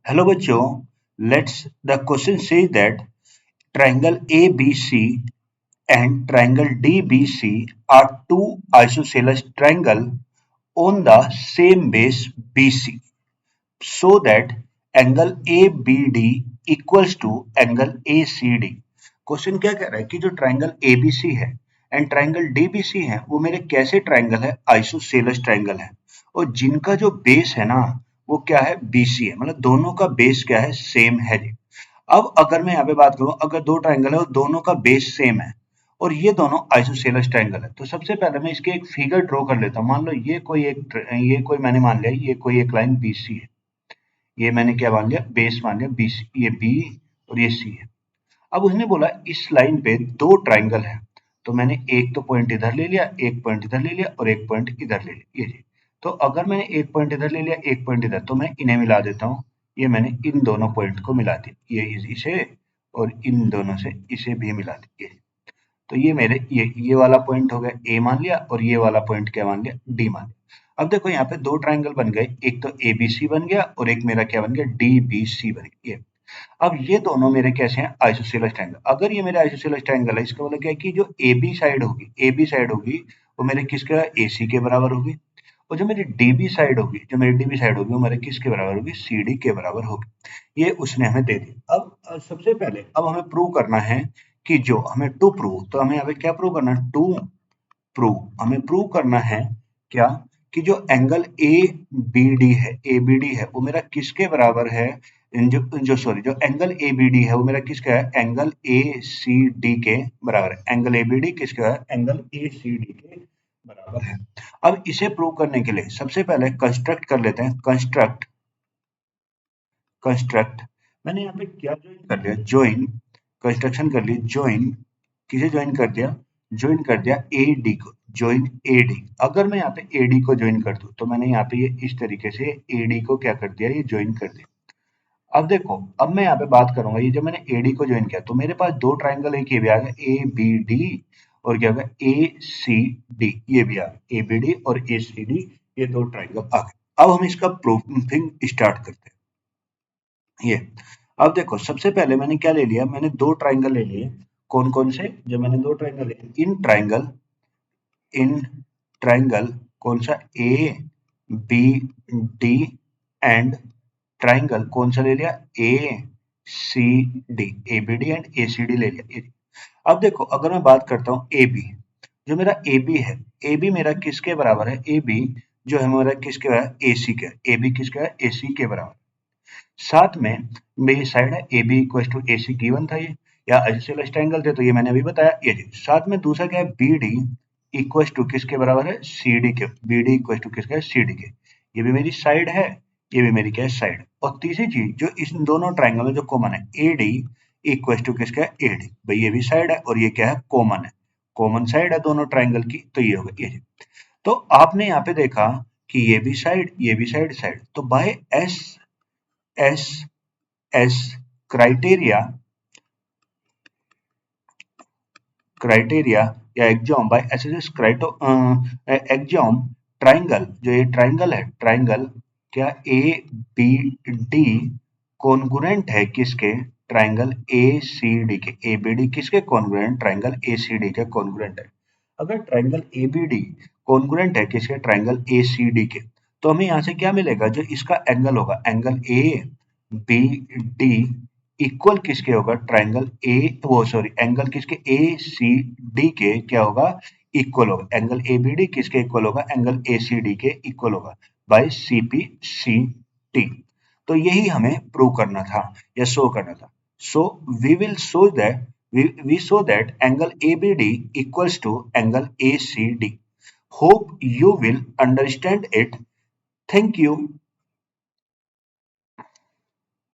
Hello बच्चों, let's the question say that triangle ABC and triangle DBC are two isosceles triangle on the same base BC so that angle ABD equals to angle ACD। Question क्या कह रहा है कि जो triangle ABC है and triangle DBC है वो मेरे कैसे ट्राइंगल है, आइसोसेलस ट्राइंगल है और जिनका जो बेस है ना वो क्या है, BC है। मतलब दोनों का बेस क्या है, सेम है जी। अब अगर मैं यहाँ पे बात करूं, अगर दो ट्राइंगल है और दोनों का बेस सेम है और ये दोनों आइसोसेलस ट्राइंगल है तो सबसे पहले मैं इसके एक फिगर ड्रॉ कर लेता हूँ। मान लो ये कोई मैंने मान लिया ये कोई एक लाइन BC है। ये मैंने क्या मान लिया, बेस मान लिया BC, ये B और ये C है। अब उसने बोला इस लाइन पे दो ट्राइंगल है तो मैंने एक तो पॉइंट इधर ले लिया, एक पॉइंट इधर ले लिया और एक पॉइंट इधर ले लिया, ये जी। तो अगर मैंने एक पॉइंट इधर ले लिया, एक पॉइंट इधर, तो मैं इन्हें मिला देता हूँ। ये मैंने इन दोनों पॉइंट को मिला दिया, ये इसे और इन दोनों से इसे भी मिला दिया। तो ये मेरे ये वाला पॉइंट हो गया ए मान लिया और ये वाला पॉइंट क्या मान लिया, डी मान लिया। अब देखो यहाँ पे दो ट्राइंगल बन गए, एक तो एबीसी बन गया और एक मेरा क्या बन गया, डीबीसी बन गया। ये अब ये दोनों मेरे कैसे हैं, आइसोसेलस ट्रायंगल। अगर ये मेरे आइसोसेलस ट्रायंगल है इसका मतलब क्या है कि जो ए बी साइड होगी वो मेरे किसके, एसी के बराबर होगी। और जो मेरी डीबी साइड होगी वो मेरे किसके बराबर होगी, सीडी के बराबर होगी। ये उसने हमें दे दी। अब सबसे पहले अब हमें प्रूव करना है कि जो हमें टू प्रूव, तो हमें यहाँ पे क्या प्रूव करना है, टू प्रूव। हमें प्रूव करना है क्या, कि जो एंगल ए बी डी है, ए बी डी है वो मेरा किसके बराबर है, जो एंगल ए बी डी है वो मेरा किसका है, एंगल ए सी डी के बराबर है। एंगल ए बी डी किसका है, एंगल ए सी डी के बराबर है। अब इसे प्रूव करने के लिए सबसे पहले कंस्ट्रक्ट कर लेते हैं, कंस्ट्रक्ट। मैंने यहाँ पे क्या ज्वाइन कर लिया, ज्वाइन, कंस्ट्रक्शन कर ली, ज्वाइन। किसे ज्वाइन कर दिया, ज्वाइन कर दिया ए डी को, ज्वाइन ए डी। अगर मैं यहाँ पे ए डी को ज्वाइन कर दूं तो मैंने यहाँ पे ये इस तरीके से ए डी को क्या कर दिया, ये ज्वाइन कर दिया। अब देखो, अब मैं यहाँ पे बात करूंगा, ये जब मैंने एडी को ज्वाइन किया तो मेरे पास दो ट्राइंगल एक ये भी आ गया ए बी डी और क्या होगा, ए सी डी, ये भी आ गया ए बी डी और ए सी डी, ये दो ट्राइंगल आ गए। अब हम इसका प्रूफिंग स्टार्ट करते हैं। ये अब देखो, सबसे पहले मैंने क्या ले लिया, मैंने दो ट्राइंगल ले लिए। कौन कौन से, जब मैंने दो ट्राइंगल लिए, इन ट्राइंगल कौन सा, A B D and triangle कौन सा ले लिया, A C D, A B D and A C D ले लिया। अब देखो, अगर मैं बात करता हूँ ए बी, जो मेरा ए बी है, ए बी मेरा किसके बराबर है, ए बी जो है मेरा किसके बराबर है, ए सी के, ए बी किसका है, ए सी के बराबर। साथ में मेरी साइड है A B equal to A C given था ये, या आइसोसेलेस ट्रायंगल थे तो ये मैंने अभी बताया ये जी। साथ में दूसरा क्या है, बी डी इक्वल टू किसके बराबर है, सी डी के, बी डी इक्वल टू किसका है, सी डी के। ये भी मेरी साइड है, ये भी मेरी क्या है, साइड। और तीसरी चीज जो इस दोनों ट्राइंगल में जो कॉमन है, ए डी इक्वल टू किसका है, ए डी, भाई ये भी साइड है और ये क्या है, कॉमन है, कॉमन साइड है दोनों ट्राइंगल की, तो ये होगा ये जी। तो आपने यहाँ पे देखा कि ये भी साइड, ये भी साइड, साइड, तो by S S S criteria, criteria या एग्जाम, बाय एस एस क्राइटो एग्जाम, ट्राइंगल, जो ये ट्राइंगल है, ट्राइंगल क्या ए बी डी कॉन्ग्रुएंट है किसके, ट्राइंगल ए सी डी के, ए बी डी किसके congruent, triangle A C D के कॉन्ग्रुएंट है। अगर triangle A B D congruent है किसके, ट्राइंगल ए सी डी के, तो हमें यहाँ से क्या मिलेगा, जो इसका एंगल होगा, angle A B D equal किसके होगा, ट्राइंगल ए, वो सॉरी, एंगल किसके, ए सी डी के क्या होगा, इक्वल होगा। एंगल ए बी डी किसके इक्वल होगा, एंगल ए सी डी के इक्वल होगा by C P C T. तो यही हमें प्रूव करना था या शो करना था। So we will show that, we show that angle ABD equals to angle ACD. Hope you will understand it. Thank you.